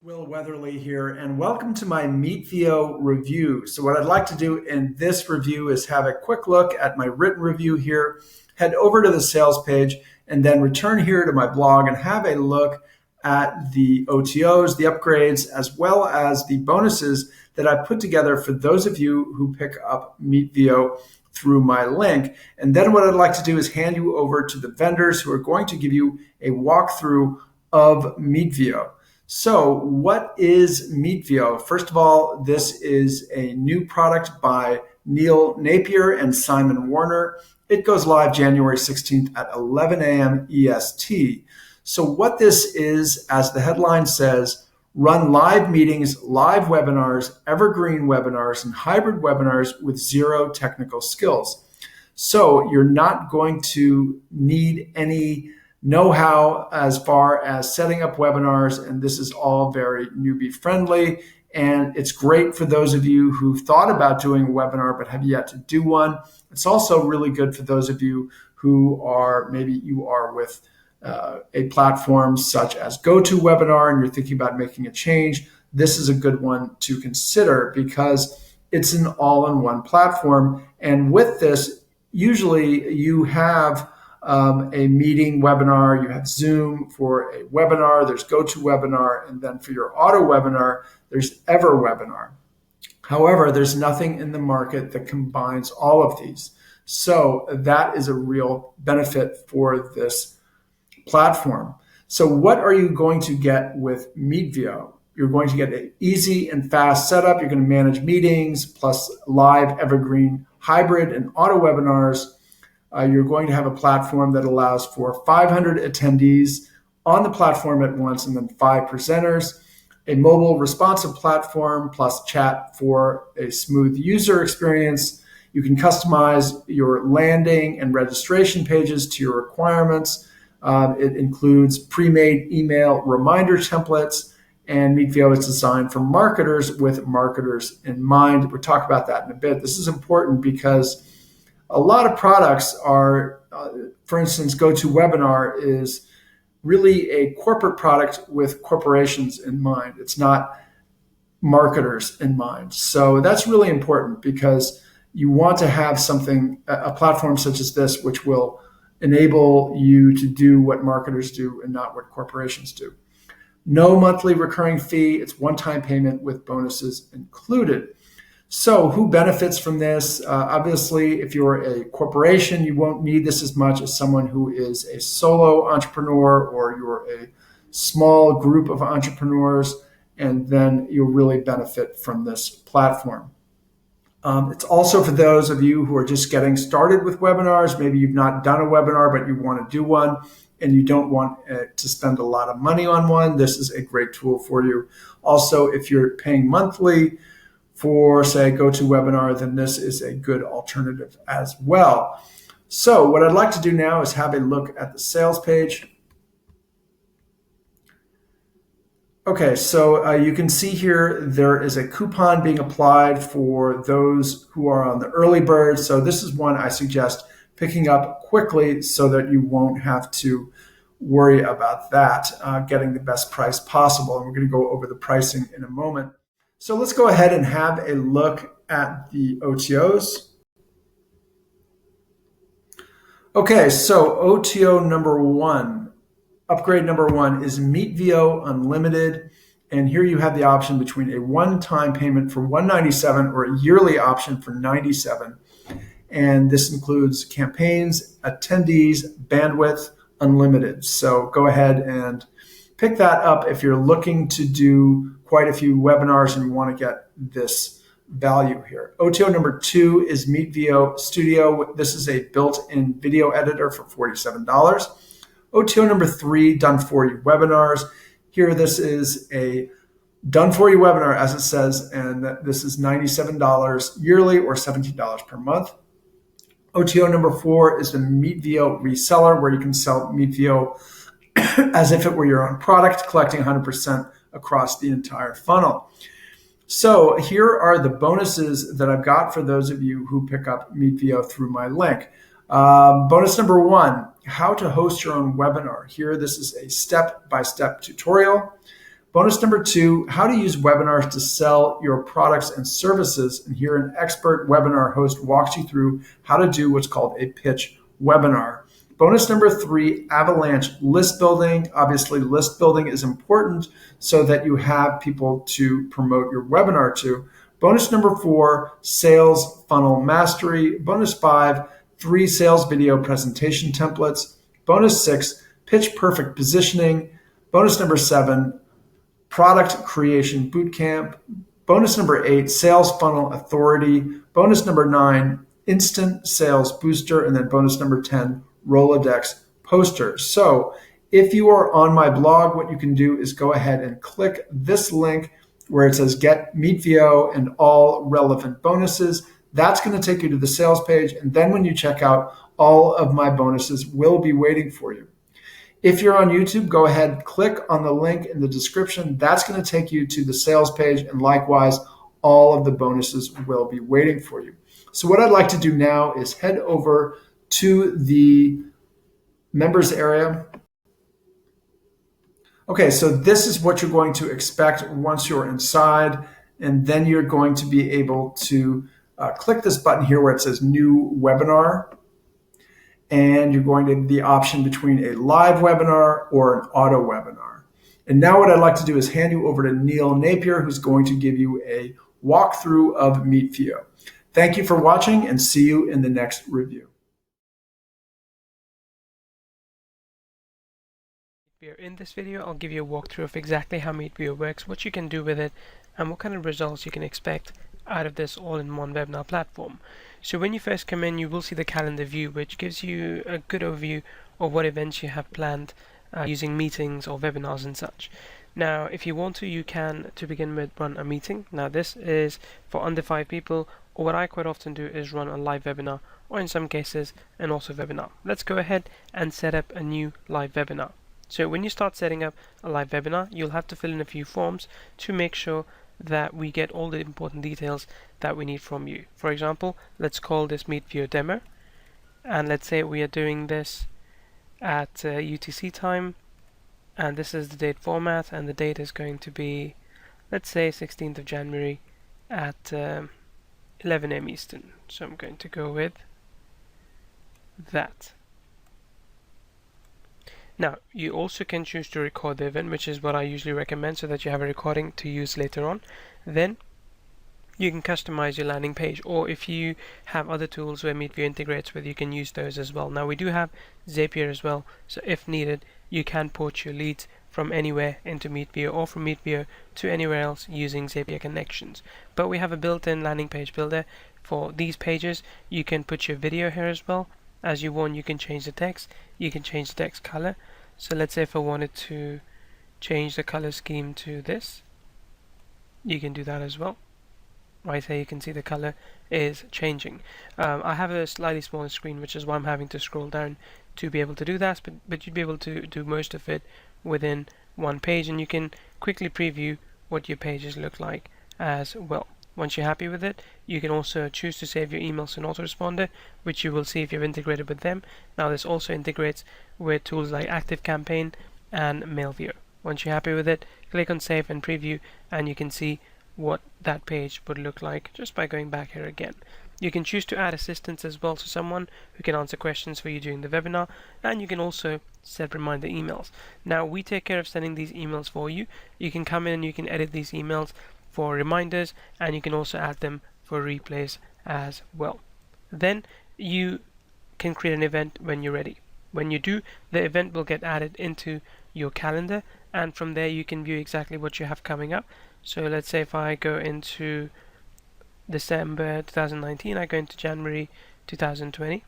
Will Weatherly here, and welcome to my Meetvio review. So what I'd like to do in this review is have a quick look at my written review here, head over to the sales page, and then return here to my blog and have a look at the OTOs, the upgrades, as well as the bonuses that I put together for those of you who pick up Meetvio through my link. And then what I'd like to do is hand you over to the vendors who are going to give you a walkthrough of Meetvio. So what is Meetvio? First of all, this is a new product by Neil Napier and Simon Warner. It goes live January 16th at 11 a.m. EST. So what this is, as the headline says, run live meetings, live webinars, evergreen webinars, and hybrid webinars with zero technical skills. So you're not going to need any know-how as far as setting up webinars, and this is all very newbie friendly. And it's great for those of you who've thought about doing a webinar but have yet to do one. It's also really good for those of you who are, maybe you are with a platform such as GoToWebinar and you're thinking about making a change. This is a good one to consider because it's an all-in-one platform. And with this, usually you have a meeting webinar, you have Zoom for a webinar, there's GoToWebinar, and then for your auto webinar, there's EverWebinar. However, there's nothing in the market that combines all of these. So that is a real benefit for this platform. So what are you going to get with Meetvio? You're going to get an easy and fast setup. You're going to manage meetings plus live, evergreen, hybrid, and auto webinars. You're going to have a platform that allows for 500 attendees on the platform at once and then 5 presenters, a mobile responsive platform plus chat for a smooth user experience. You can customize your landing and registration pages to your requirements. It includes pre-made email reminder templates, and Meetvio is designed for marketers with marketers in mind. We'll talk about that in a bit. This is important because a lot of products are, for instance, GoToWebinar is really a corporate product with corporations in mind. It's not marketers in mind. So that's really important because you want to have something, a platform such as this, which will enable you to do what marketers do and not what corporations do. No monthly recurring fee. It's one-time payment with bonuses included. So who benefits from this? Obviously, if you're a corporation, you won't need this as much as someone who is a solo entrepreneur or you're a small group of entrepreneurs, and then you'll really benefit from this platform. It's also for those of you who are just getting started with webinars. Maybe you've not done a webinar, but you want to do one and you don't want to spend a lot of money on one. This is a great tool for you. Also, if you're paying monthly for, say, GoToWebinar, then this is a good alternative as well. So what I'd like to do now is have a look at the sales page. Okay, so you can see here there is a coupon being applied for those who are on the early bird. So this is one I suggest picking up quickly so that you won't have to worry about that, getting the best price possible. And we're going to go over the pricing in a moment. So let's go ahead and have a look at the OTOs. Okay, so OTO number one, upgrade number one is Meetvio Unlimited. And here you have the option between a one-time payment for $197 or a yearly option for $97. And this includes campaigns, attendees, bandwidth, unlimited. So go ahead and pick that up if you're looking to do quite a few webinars and you want to get this value here. OTO number two is Meetvio Studio. This is a built-in video editor for $47. OTO number three, done for you webinars. Here, this is a done for you webinar, as it says, and this is $97 yearly or $17 per month. OTO number four is the Meetvio reseller, where you can sell Meetvio as if it were your own product, collecting 100% across the entire funnel. So here are the bonuses that I've got for those of you who pick up Meetvio through my link. Bonus number one, how to host your own webinar. Here, this is a step-by-step tutorial. Bonus number 2, how to use webinars to sell your products and services. And here an expert webinar host walks you through how to do what's called a pitch webinar. Bonus number 3, avalanche list building. Obviously, list building is important so that you have people to promote your webinar to. Bonus number 4, sales funnel mastery. Bonus 5, 3 sales video presentation templates. Bonus 6, pitch perfect positioning. Bonus number 7, product creation bootcamp. Bonus number 8, sales funnel authority. Bonus number 9, instant sales booster. And then bonus number 10, Rolodex poster. So if you are on my blog, what you can do is go ahead and click this link where it says get Meetvio and all relevant bonuses. That's going to take you to the sales page. And then when you check out, all of my bonuses will be waiting for you. If you're on YouTube, go ahead, click on the link in the description. That's going to take you to the sales page. And likewise, all of the bonuses will be waiting for you. So what I'd like to do now is head over to the members area. Okay, so this is what you're going to expect once you're inside. And then you're going to be able to click this button here where it says new webinar. And you're going to have the option between a live webinar or an auto webinar. And now what I'd like to do is hand you over to Neil Napier, who's going to give you a walkthrough of Meetvio. Thank you for watching and see you in the next review. In this video, I'll give you a walkthrough of exactly how Meetvio works, what you can do with it, and what kind of results you can expect out of this all-in-one webinar platform. So when you first come in, you will see the calendar view, which gives you a good overview of what events you have planned using meetings or webinars and such. Now, if you want to, you can, to begin with, run a meeting. Now, this is for under 5 people, or what I quite often do is run a live webinar, or in some cases, an auto webinar. Let's go ahead and set up a new live webinar. So when you start setting up a live webinar, you'll have to fill in a few forms to make sure that we get all the important details that we need from you. For example, let's call this Meetvio demo, and let's say we are doing this at UTC time, and this is the date format, and the date is going to be, let's say, 16th of January at 11 a.m. Eastern. So I'm going to go with that. Now, you also can choose to record the event, which is what I usually recommend, so that you have a recording to use later on. Then you can customize your landing page, or if you have other tools where Meetvio integrates with, you can use those as well. Now, we do have Zapier as well, so if needed, you can port your leads from anywhere into Meetvio, or from Meetvio to anywhere else using Zapier connections. But we have a built-in landing page builder for these pages. You can put your video here as well. As you want, you can change the text. You can change the text color. So let's say if I wanted to change the color scheme to this, you can do that as well. Right here you can see the color is changing. I have a slightly smaller screen, which is why I'm having to scroll down to be able to do that, but you'd be able to do most of it within one page, and you can quickly preview what your pages look like as well. Once you're happy with it, you can also choose to save your emails to an autoresponder, which you will see if you've integrated with them. Now, this also integrates with tools like ActiveCampaign and Meetvio. Once you're happy with it, click on Save and Preview, and you can see what that page would look like just by going back here again. You can choose to add assistants as well, so someone who can answer questions for you during the webinar, and you can also set reminder emails. Now, we take care of sending these emails for you. You can come in and you can edit these emails for reminders, and you can also add them for replays as well. Then you can create an event when you're ready. When you do, the event will get added into your calendar, and from there you can view exactly what you have coming up. So let's say if I go into December 2019, I go into January 2020.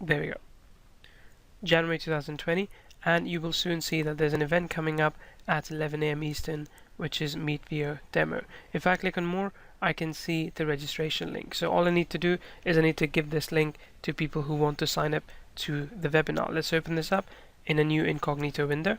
There we go. January 2020, and you will soon see that there's an event coming up at 11 a.m. Eastern, which is Meetvio demo. If I click on more, I can see the registration link. So all I need to do is I need to give this link to people who want to sign up to the webinar. Let's open this up in a new incognito window.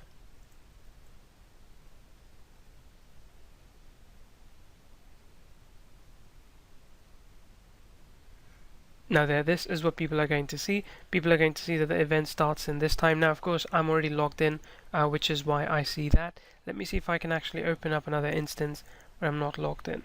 Now this is what people are going to see. People are going to see that the event starts in this time. Now, of course, I'm already logged in, which is why I see that. Let me see if I can actually open up another instance where I'm not logged in.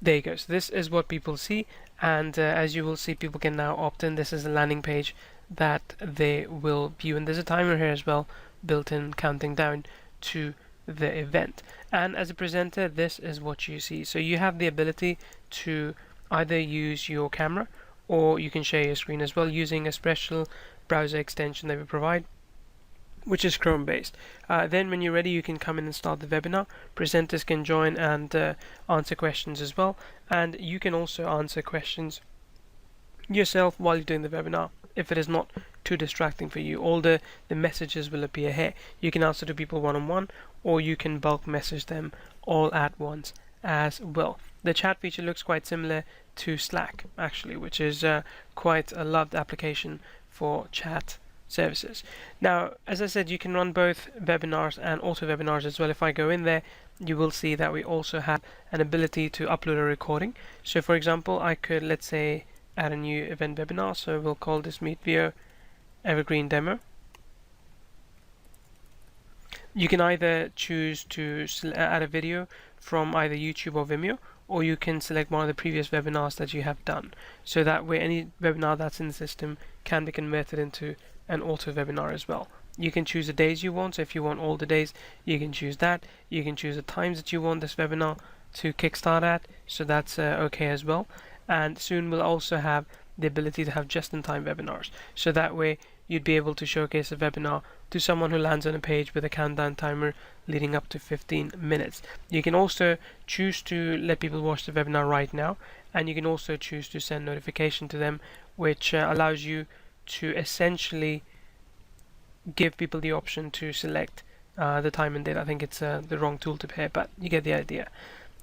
There you go. So this is what people see, and as you will see, people can now opt in. This is a landing page that they will view, and there's a timer here as well built in, counting down to the event. And as a presenter, this is what you see. So you have the ability to either use your camera, or you can share your screen as well using a special browser extension that we provide, which is Chrome based. Then when you're ready, you can come in and start the webinar. Presenters can join and answer questions as well, and you can also answer questions yourself while you're doing the webinar if it is not too distracting for you. All the messages will appear here. You can answer to people one-on-one, or you can bulk message them all at once as well. The chat feature looks quite similar to Slack actually, which is quite a loved application for chat services. Now, as I said, you can run both webinars and auto webinars as well. If I go in there, you will see that we also have an ability to upload a recording. So for example, I could, let's say, add a new event webinar. So we'll call this Meetvio Evergreen Demo. You can either choose to add a video from either YouTube or Vimeo, or you can select one of the previous webinars that you have done. So that way any webinar that's in the system can be converted into an auto webinar as well. You can choose the days you want. So if you want all the days, you can choose that. You can choose the times that you want this webinar to kickstart at, so that's okay as well. And soon we'll also have the ability to have just-in-time webinars. So that way you'd be able to showcase a webinar to someone who lands on a page with a countdown timer leading up to 15 minutes. You can also choose to let people watch the webinar right now, and you can also choose to send notification to them, which allows you to essentially give people the option to select the time and date. I think it's the wrong tool to pair, but you get the idea.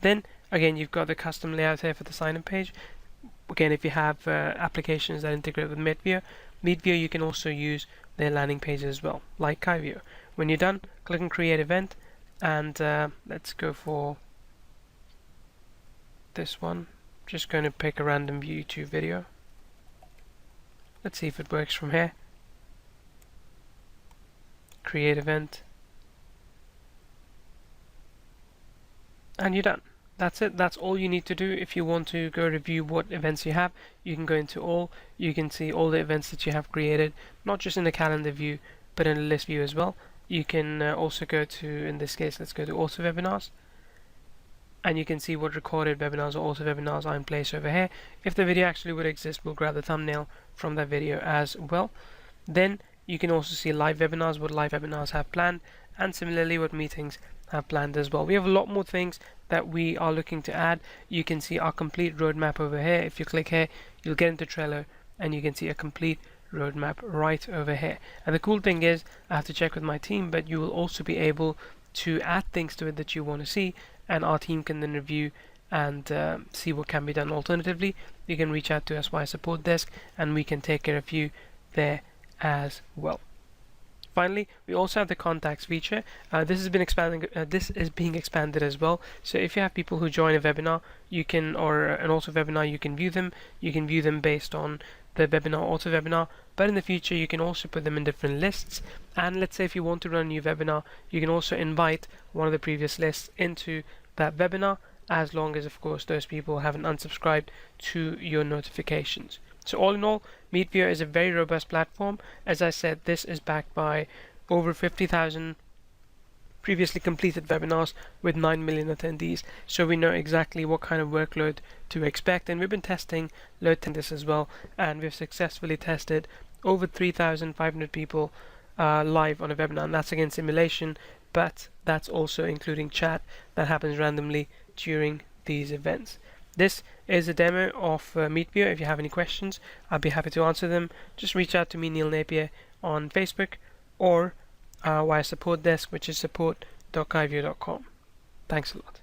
Then again, you've got the custom layout here for the sign-up page. Again, if you have applications that integrate with Meetvio, you can also use their landing pages as well, like Kyvio. When you're done, click on Create Event, and let's go for this one. Just going to pick a random YouTube video. Let's see if it works from here. Create Event, and you're done. That's it. That's all you need to do. If you want to go review what events you have, you can go into all. You can see all the events that you have created, not just in the calendar view, but in the list view as well. You can also go to, in this case, let's go to auto webinars, and you can see what recorded webinars or auto webinars are in place over here. If the video actually would exist, we'll grab the thumbnail from that video as well. Then you can also see live webinars, what live webinars have planned, and similarly what meetings have planned as well. We have a lot more things that we are looking to add. You can see our complete roadmap over here. If you click here, you'll get into Trello, and you can see a complete roadmap right over here. And the cool thing is, I have to check with my team, but you will also be able to add things to it that you want to see, and our team can then review and see what can be done. Alternatively, you can reach out to us via support desk, and we can take care of you there as well. Finally, we also have the contacts feature. This has been expanding. This is being expanded as well. So if you have people who join a webinar, you can, or an auto webinar, you can view them. You can view them based on the webinar, auto webinar. But in the future, you can also put them in different lists. And let's say if you want to run a new webinar, you can also invite one of the previous lists into that webinar, as long as, of course, those people haven't unsubscribed to your notifications. So all in all, Meetvio is a very robust platform. As I said, this is backed by over 50,000 previously completed webinars with 9 million attendees. So we know exactly what kind of workload to expect. And we've been testing load testing this as well. And we've successfully tested over 3,500 people live on a webinar. And that's again simulation, but that's also including chat that happens randomly during these events. This is a demo of Meetvio. If you have any questions, I'd be happy to answer them. Just reach out to me, Neil Napier, on Facebook, or via support desk, which is support.kyvio.com. Thanks a lot.